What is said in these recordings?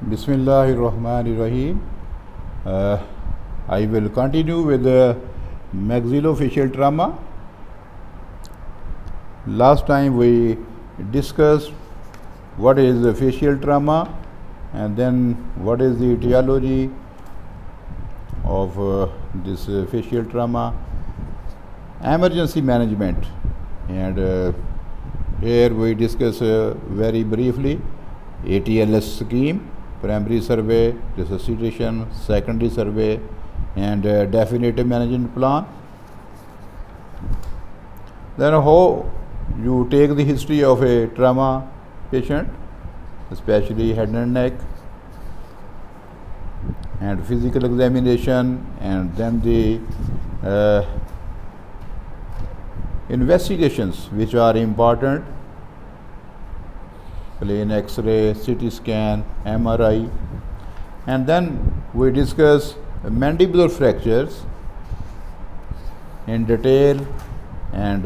Bismillahirrahmanirrahim. I will continue with the maxillofacial trauma. Last time we discussed what is the facial trauma and then what is the etiology of this facial trauma, emergency management, and here we discuss very briefly ATLS scheme, primary survey, resuscitation, secondary survey, and definitive management plan. Then how you take the history of a trauma patient, especially head and neck, and physical examination, and then the investigations which are important, plain X-ray, CT scan, MRI, and then we discuss mandibular fractures in detail and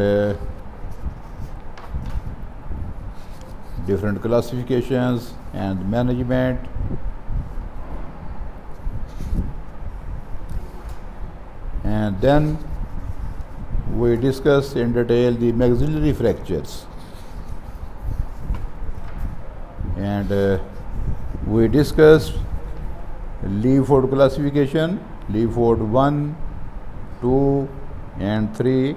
different classifications and management. And then we discuss in detail the maxillary fractures, and we discussed Lee-Ford classification, Lee-Ford 1, 2 and 3.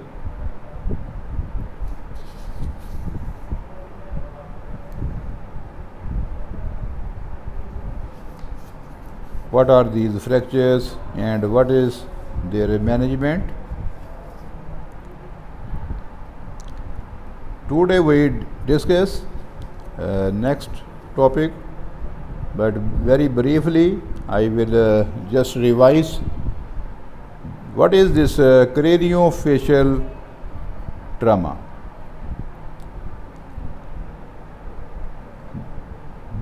What are these fractures and what is their management? Today we discuss next topic, but very briefly I will just revise what is this craniofacial trauma.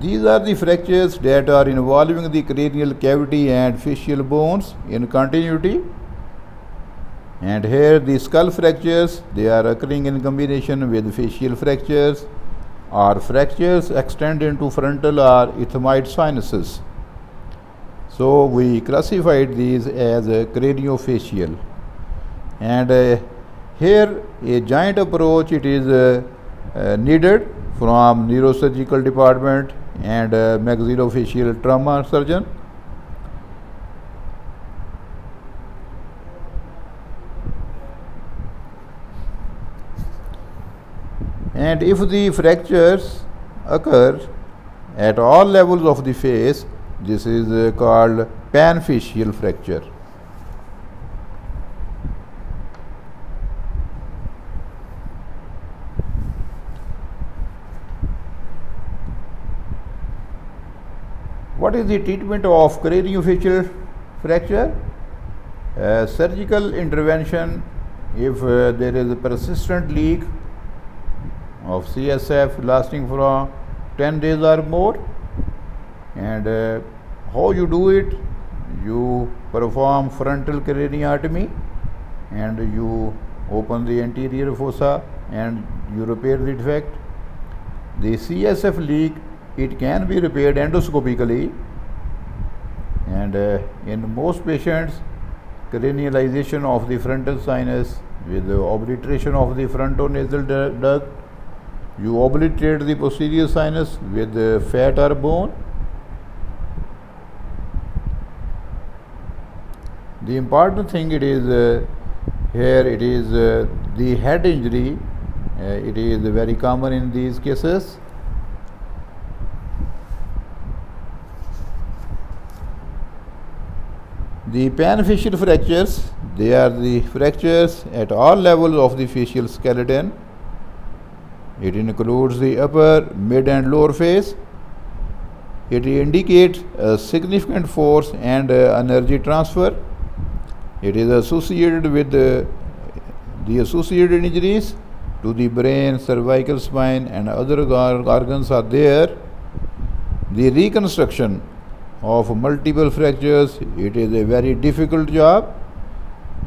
These are the fractures that are involving the cranial cavity and facial bones in continuity. And here the skull fractures, they are occurring in combination with facial fractures or fractures extend into frontal or ethmoid sinuses. So we classified these as craniofacial. And here a joint approach it is needed from neurosurgical department and maxillofacial trauma surgeon. And if the fractures occur at all levels of the face, this is called panfacial fracture. What is the treatment of craniofacial fracture? Surgical intervention if there is a persistent leak of CSF lasting for 10 days or more. And how you do it? You perform frontal craniotomy and you open the anterior fossa and you repair the defect. The CSF leak, it can be repaired endoscopically, and in most patients cranialization of the frontal sinus with the obliteration of the frontonasal duct. You obliterate the posterior sinus with fat or bone. The important thing it is here it is the head injury. It is very common in these cases. The panfacial fractures, they are the fractures at all levels of the facial skeleton. It includes the upper, mid and lower face. It indicates a significant force and energy transfer. It is associated with the associated injuries to the brain, cervical spine and other organs are there. The reconstruction of multiple fractures, it is a very difficult job,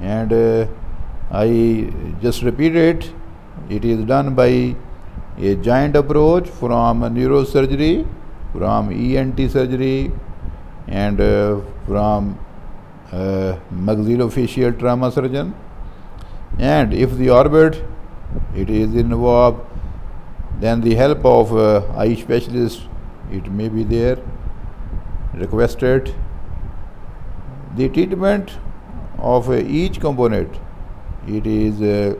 and I just repeat it. It is done by a joint approach from neurosurgery from ENT surgery and from maxillofacial trauma surgeon. And if the orbit it is involved, then the help of eye specialist it may be there requested. The treatment of each component it is the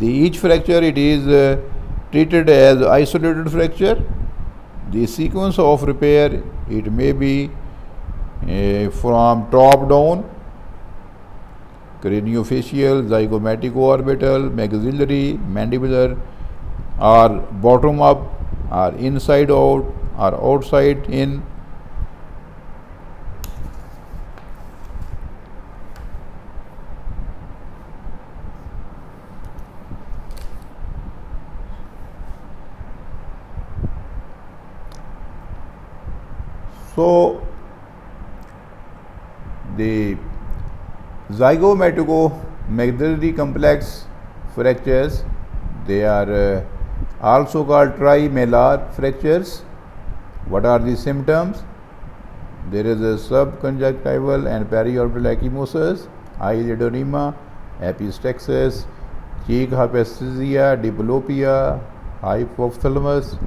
each fracture it is treated as isolated fracture. The sequence of repair it may be from top down, craniofacial, zygomatico-orbital, maxillary, mandibular, or bottom up, or inside out, or outside in. So, the zygomatico-maxillary complex fractures, they are also called trimalar fractures. What are the symptoms? There is a subconjunctival and periorbital ecchymosis, eyelid edema, epistaxis, cheek hyperesthesia, diplopia, hypoophthalmos,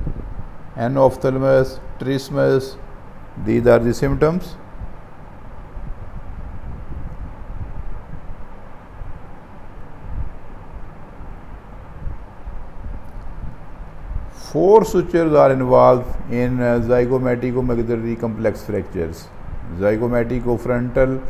anophthalmos, trismus. These are the symptoms. Four sutures are involved in zygomatico-maxillary complex fractures: zygomatico-frontal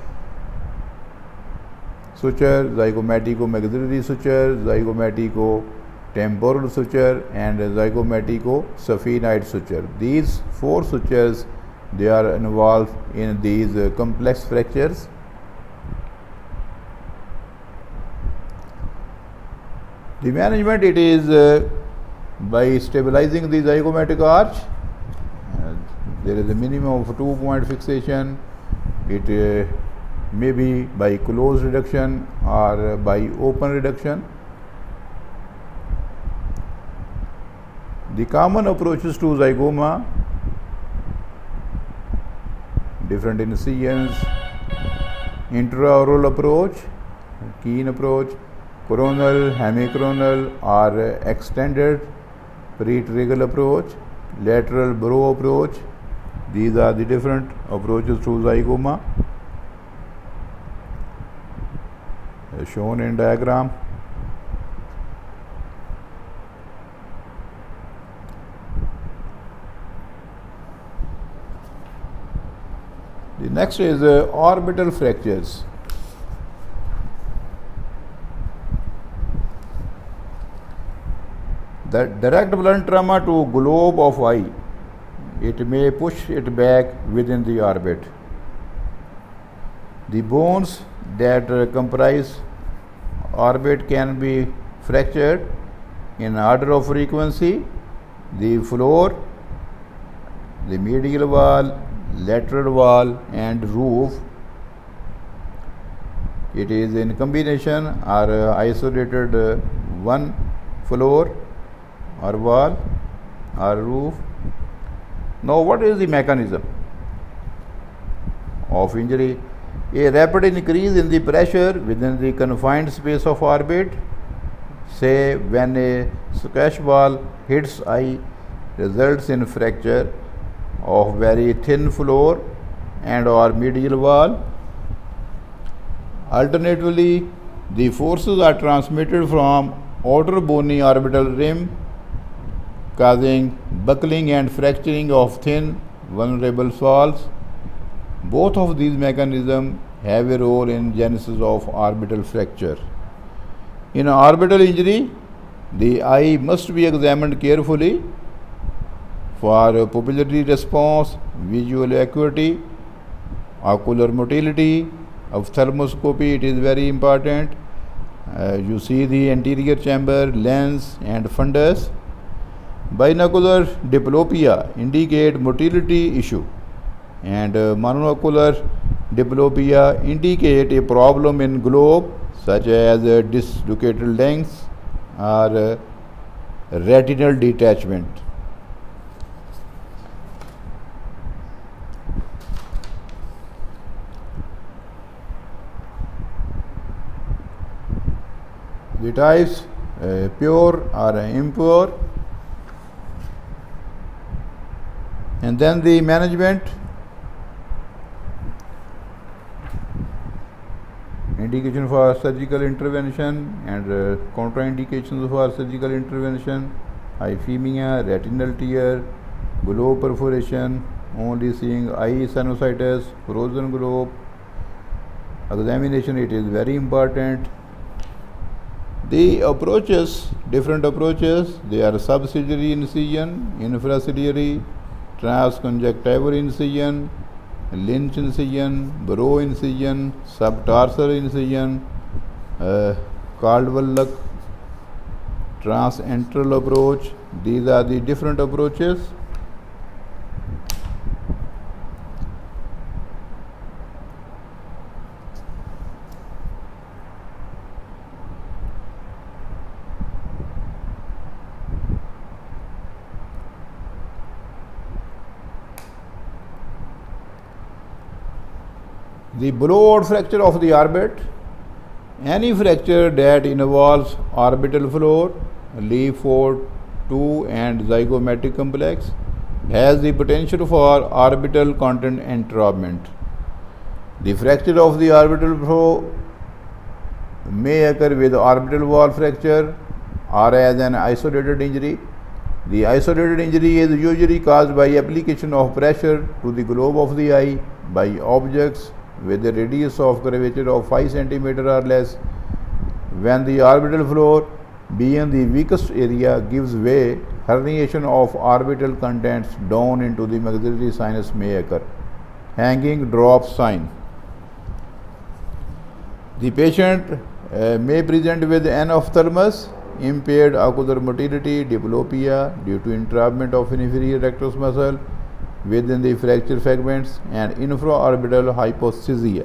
suture, zygomatico-maxillary suture, zygomatico-temporal suture, and zygomatico-saphenite suture. These four sutures they are involved in these complex fractures. The management it is by stabilizing the zygomatic arch. There is a minimum of 2 point fixation. It may be by closed reduction or by open reduction. The common approaches to zygoma: different incisions, intraoral approach, keen approach, coronal, hemicoronal, or extended pretracheal approach, lateral brow approach. These are the different approaches to zygoma as shown in diagram. The next is orbital fractures. The direct blunt trauma to globe of eye, it may push it back within the orbit. The bones that comprise orbit can be fractured in order of frequency: the floor, the medial wall, lateral wall, and roof. It is in combination or isolated one floor or wall or roof. Now, what is the mechanism of injury? A rapid increase in the pressure within the confined space of orbit, say when a squash ball hits eye, results in fracture of very thin floor and or medial wall. Alternatively, the forces are transmitted from outer bony orbital rim, causing buckling and fracturing of thin vulnerable walls. Both of these mechanisms have a role in genesis of orbital fracture. In an orbital injury, the eye must be examined carefully for pupillary response, visual acuity, ocular motility. Ophthalmoscopy, it is very important. You see the anterior chamber, lens, and fundus. Binocular diplopia indicate motility issue, and monocular diplopia indicate a problem in globe such as dislocated lens or retinal detachment. The types pure or impure, and then the management, indication for surgical intervention and contraindications for surgical intervention, hyphemia, retinal tear, globe perforation, only seeing eye sinusitis, frozen globe. Examination, it is very important. The approaches, different approaches, they are subsidiary incision, infraciliary, transconjunctival incision, Lynch incision, Brough incision, subtarsal incision, Caldwell-Luck, transantral approach. These are the different approaches. The blowout fracture of the orbit, any fracture that involves orbital floor, leaf 4, 2 and zygomatic complex has the potential for orbital content entrapment. The fracture of the orbital floor may occur with orbital wall fracture or as an isolated injury. The isolated injury is usually caused by application of pressure to the globe of the eye by objects with a radius of curvature of 5 cm or less. When the orbital floor, being the weakest area, gives way, herniation of orbital contents down into the maxillary sinus may occur. Hanging drop sign. The patient may present with anophthalmos, impaired ocular motility, diplopia due to entrapment of inferior rectus muscle within the fracture fragments, and infraorbital hypoesthesia.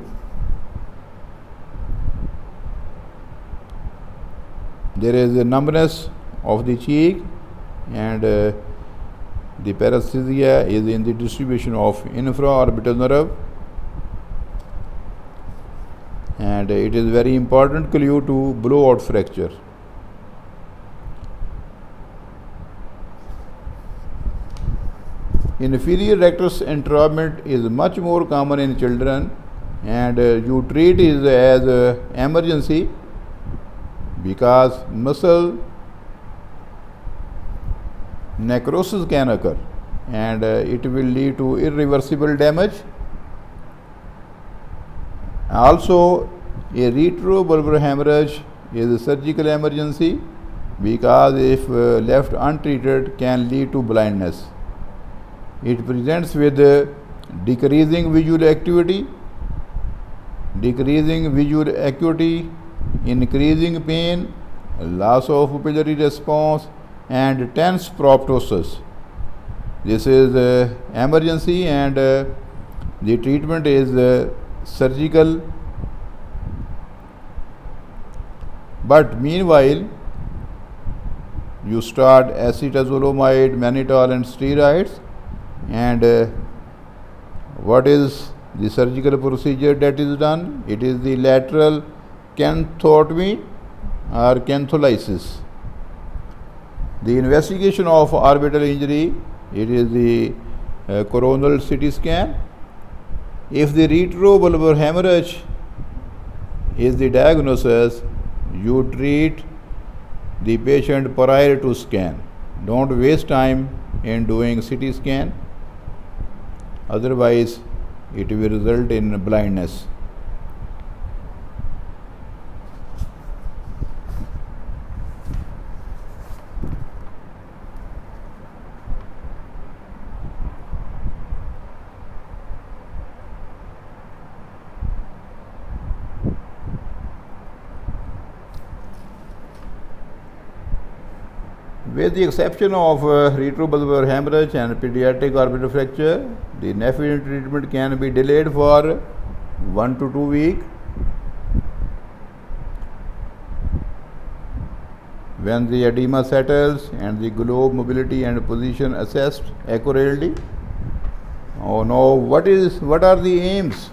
There is a numbness of the cheek, and the paresthesia is in the distribution of infraorbital nerve, and it is very important clue to blowout fracture. Inferior rectus entrapment is much more common in children, and you treat it as emergency because muscle necrosis can occur, and it will lead to irreversible damage. Also, a retrobulbar hemorrhage is a surgical emergency because if left untreated can lead to blindness. It presents with decreasing visual acuity, increasing pain, loss of pupillary response, and tense proptosis. This is emergency, and the treatment is surgical. But meanwhile, you start acetazolamide, mannitol, and steroids. And what is the surgical procedure that is done? It is the lateral canthotomy or cantholysis. The investigation of orbital injury, it is the coronal CT scan. If the retrobulbar hemorrhage is the diagnosis, you treat the patient prior to scan. Don't waste time in doing CT scan. Otherwise, it will result in blindness. With the exception of retrobulbar hemorrhage and pediatric orbital fracture, the nephrine treatment can be delayed for 1 to 2 weeks. When the edema settles and the globe mobility and position assessed accurately. Now, what are the aims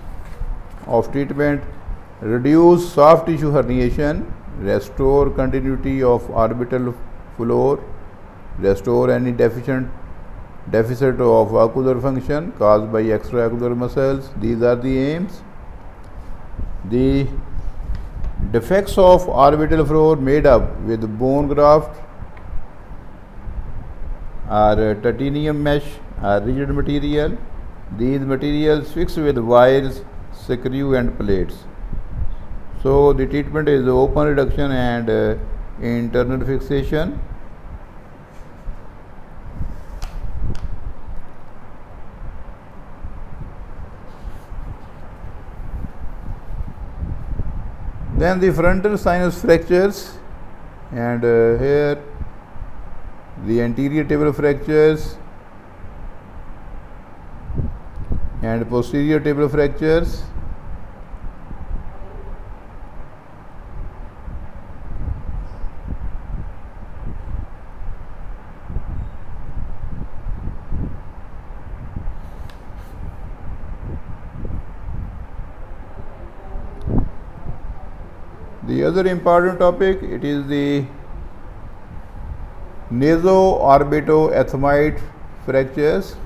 of treatment? Reduce soft tissue herniation restore continuity of orbital floor, restore any deficit of ocular function caused by extraocular muscles. These are the aims. The defects of orbital floor made up with bone graft or titanium mesh or rigid material. These materials fixed with wires, screw and plates. So the treatment is open reduction and internal fixation. Then the frontal sinus fractures, and here the anterior tibia fractures and posterior tibia fractures. The other important topic, it is the naso-orbito-ethmoid fractures.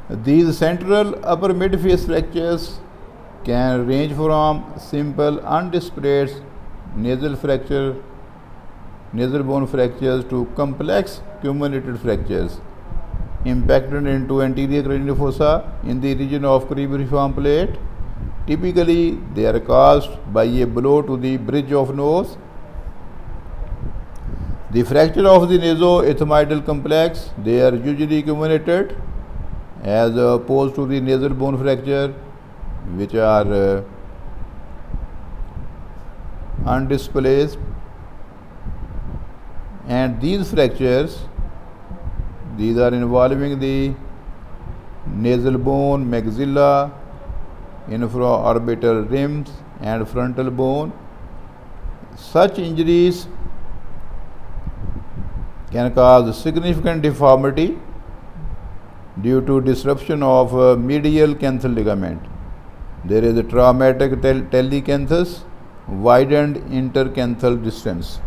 These central upper midface fractures can range from simple undisplaced nasal fracture, nasal bone fractures to complex cumulated fractures impacted into anterior cranial fossa in the region of cribriform plate. Typically, they are caused by a blow to the bridge of nose. The fracture of the naso-ethmoidal complex, they are usually cumulated as opposed to the nasal bone fracture, which are undisplaced. And these fractures, these are involving the nasal bone, maxilla, infraorbital rims and frontal bone. Such injuries can cause significant deformity due to disruption of medial canthal ligament. There is a traumatic telecanthus, widened intercanthal distance.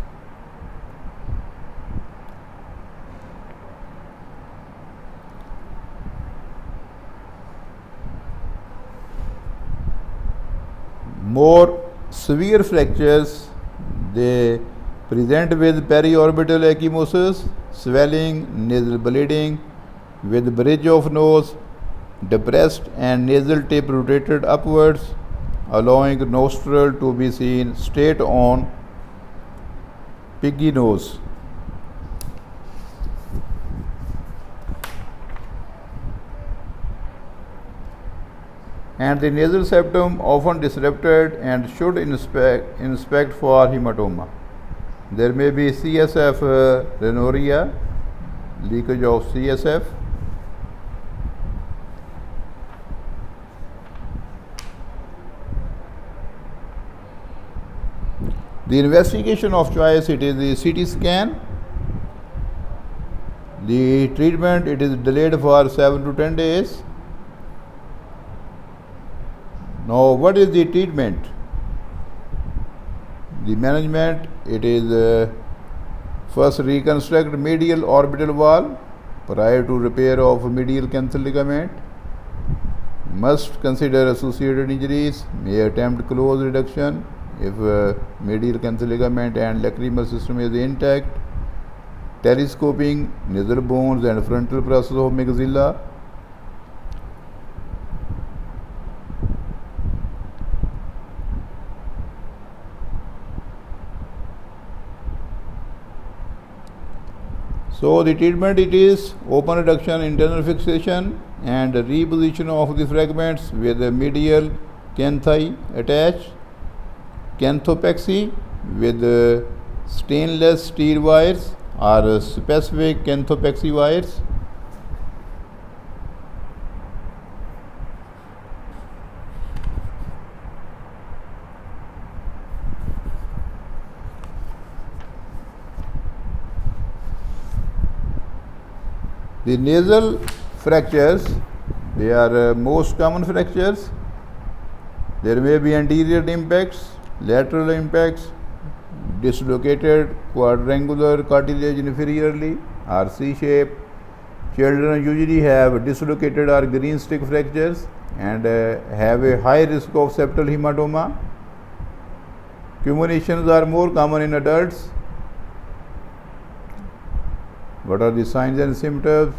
More severe fractures, they present with periorbital ecchymosis, swelling, nasal bleeding, with bridge of nose depressed and nasal tip rotated upwards, allowing nostril to be seen straight on piggy nose. And the nasal septum often disrupted and should inspect for hematoma. There may be CSF rhinorrhea, leakage of CSF. The investigation of choice, it is the CT scan. The treatment, it is delayed for 7 to 10 days. Now, what is the treatment? The management, it is first reconstruct medial orbital wall prior to repair of medial canthal ligament. Must consider associated injuries, may attempt close reduction if medial canthal ligament and lacrimal system is intact. Telescoping nasal bones and frontal process of maxilla. So the treatment, it is open reduction, internal fixation and reposition of the fragments with the medial canthi attached, canthopexy with stainless steel wires or specific canthopexy wires. The nasal fractures, they are most common fractures. There may be anterior impacts, lateral impacts, dislocated quadrangular cartilage inferiorly or C-shape. Children usually have dislocated or green stick fractures and have a high risk of septal hematoma. Comminutions are more common in adults. What are the signs and symptoms?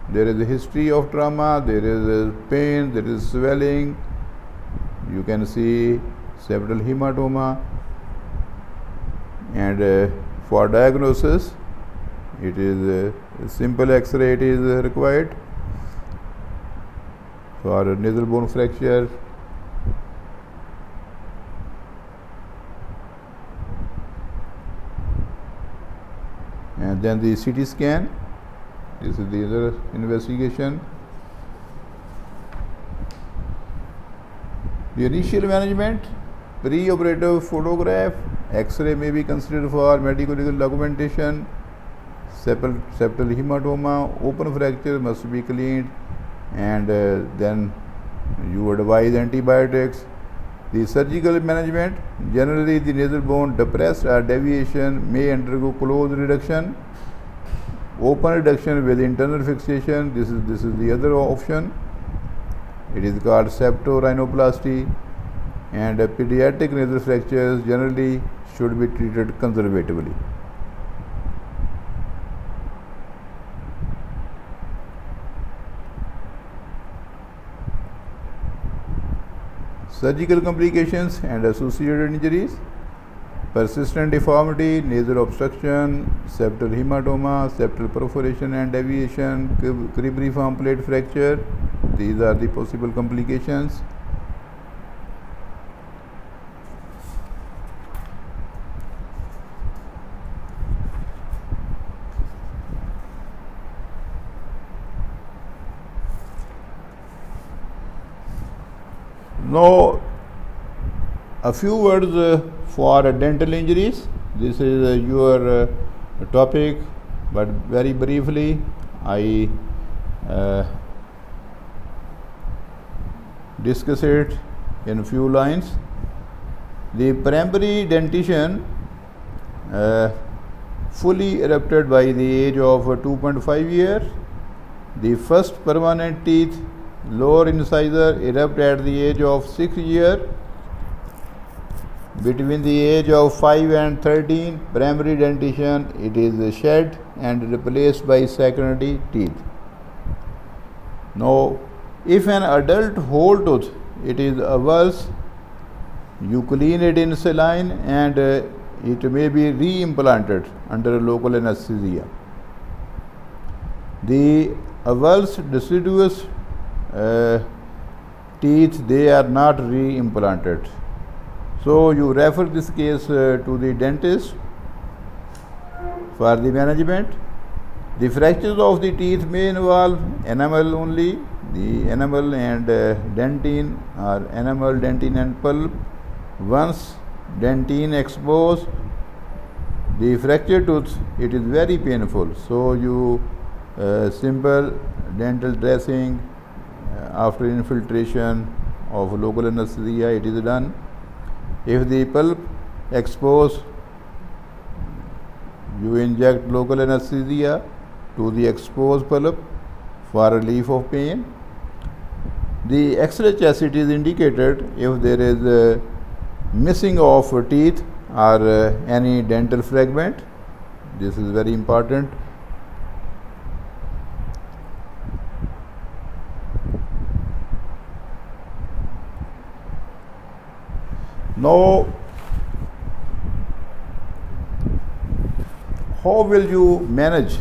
There is a history of trauma, there is pain, there is swelling. You can see septal hematoma. And for diagnosis, it is a simple X-ray it is required for nasal bone fracture. And then the CT scan. This is the other investigation. The initial management, pre-operative photograph, X-ray may be considered for medical legal documentation. Septal hematoma, open fracture must be cleaned, and then you advise antibiotics. The surgical management, generally the nasal bone depressed or deviation may undergo closed reduction, open reduction with internal fixation. This is the other option. It is called septorhinoplasty. And pediatric nasal fractures generally should be treated conservatively. Surgical complications and associated injuries, persistent deformity, nasal obstruction, septal hematoma, septal perforation and deviation, cribriform plate fracture. These are the possible complications. Now, a few words for dental injuries. This is your topic, but very briefly I discuss it in a few lines. The primary dentition fully erupted by the age of 2.5 years. The first permanent teeth, lower incisor, erupt at the age of 6 years. Between the age of 5 and 13, primary dentition, it is shed and replaced by secondary teeth. Now, if an adult whole tooth, it is avulsed, you clean it in saline and it may be re-implanted under local anesthesia. The avulsed deciduous teeth, they are not re-implanted. So you refer this case to the dentist for the management. The fractures of the teeth may involve enamel only, the enamel and dentine, or enamel, dentine and pulp. Once dentine exposed, the fractured tooth, it is very painful. So you simple dental dressing after infiltration of local anesthesia, it is done. If the pulp exposed, you inject local anesthesia to the exposed pulp for relief of pain. The XLHS, it is indicated if there is a missing of teeth or any dental fragment. This is very important. Now, how will you manage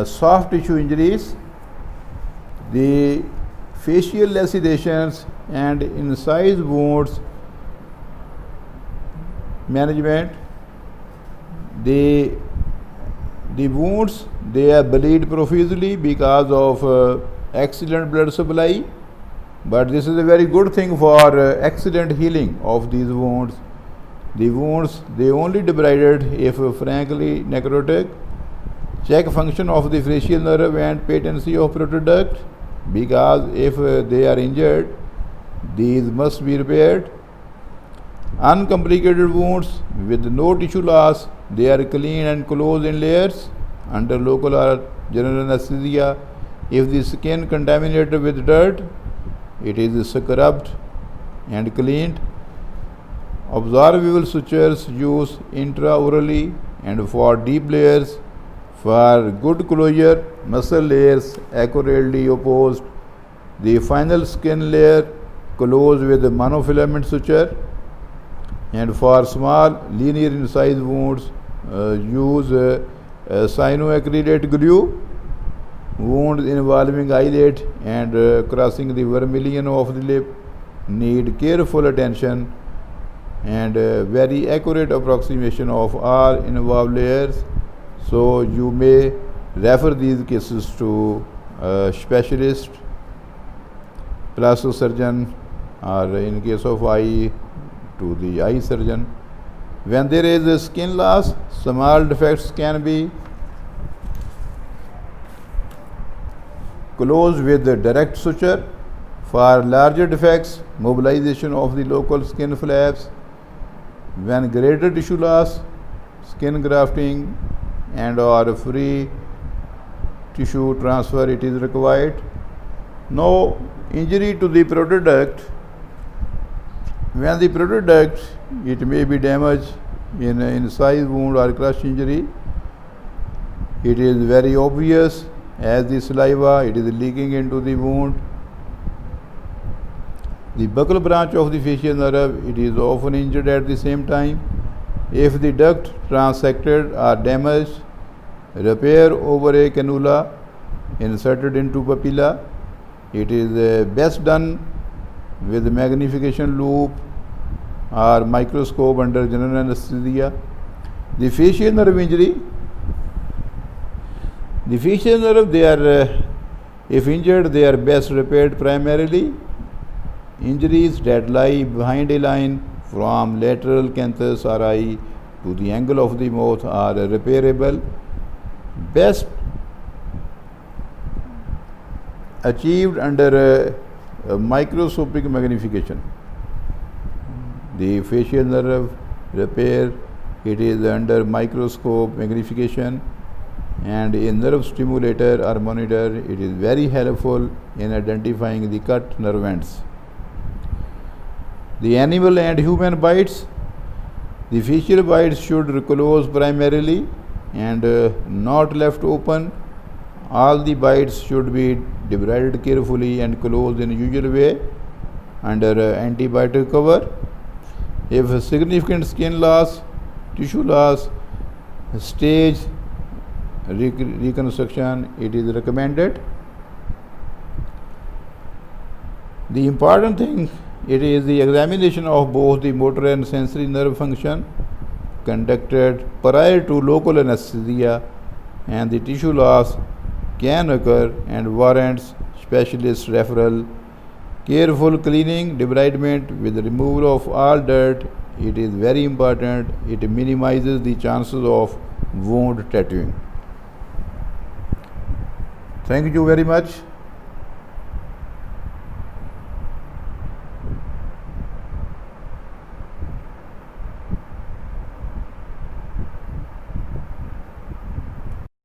soft tissue injuries? The facial lacerations and incised wounds management. The wounds, they are bleed profusely because of excellent blood supply. But this is a very good thing for excellent healing of these wounds. The wounds, they only debrided if frankly necrotic. Check function of the facial nerve and patency of protoduct, because if they are injured, these must be repaired. Uncomplicated wounds with no tissue loss, they are clean and closed in layers under local or general anesthesia. If the skin contaminated with dirt, it is scrubbed and cleaned. Observable sutures used intraorally and for deep layers. For good closure, muscle layers accurately opposed. The final skin layer closed with monofilament suture. And for small linear incised wounds, use cyanoacrylate glue. Wounds involving eyelid and crossing the vermilion of the lip need careful attention and very accurate approximation of all involved layers. So you may refer these cases to a specialist, plastic surgeon, or in case of eye, to the eye surgeon. When there is a skin loss, small defects can be closed with direct suture. For larger defects, mobilization of the local skin flaps. When greater tissue loss, skin grafting and or free tissue transfer it is required. Now, injury to the protoduct. When the protoduct, it may be damaged in an incised wound or crush injury, it is very obvious as the saliva it is leaking into the wound. The buccal branch of the facial nerve, it is often injured at the same time. If the duct transected or damaged, repair over a cannula inserted into papilla. It is best done with magnification loupe or microscope under general anesthesia. The facial nerve injury. The facial nerve, they are, if injured, they are best repaired primarily. Injuries that lie behind a line from lateral canthus or eye to the angle of the mouth are repairable. Best achieved under microscopic magnification. The facial nerve repair, it is under microscope magnification, and a nerve stimulator or monitor, it is very helpful in identifying the cut nerve ends. The animal and human bites. The facial bites should close primarily and not left open. All the bites should be debrided carefully and closed in usual way under antibiotic cover. If significant skin loss, tissue loss, stage reconstruction, it is recommended. The important thing, it is the examination of both the motor and sensory nerve function conducted prior to local anesthesia, and the tissue loss can occur and warrants specialist referral. Careful cleaning, debridement with the removal of all dirt, it is very important. It minimizes the chances of wound tattooing. Thank you very much.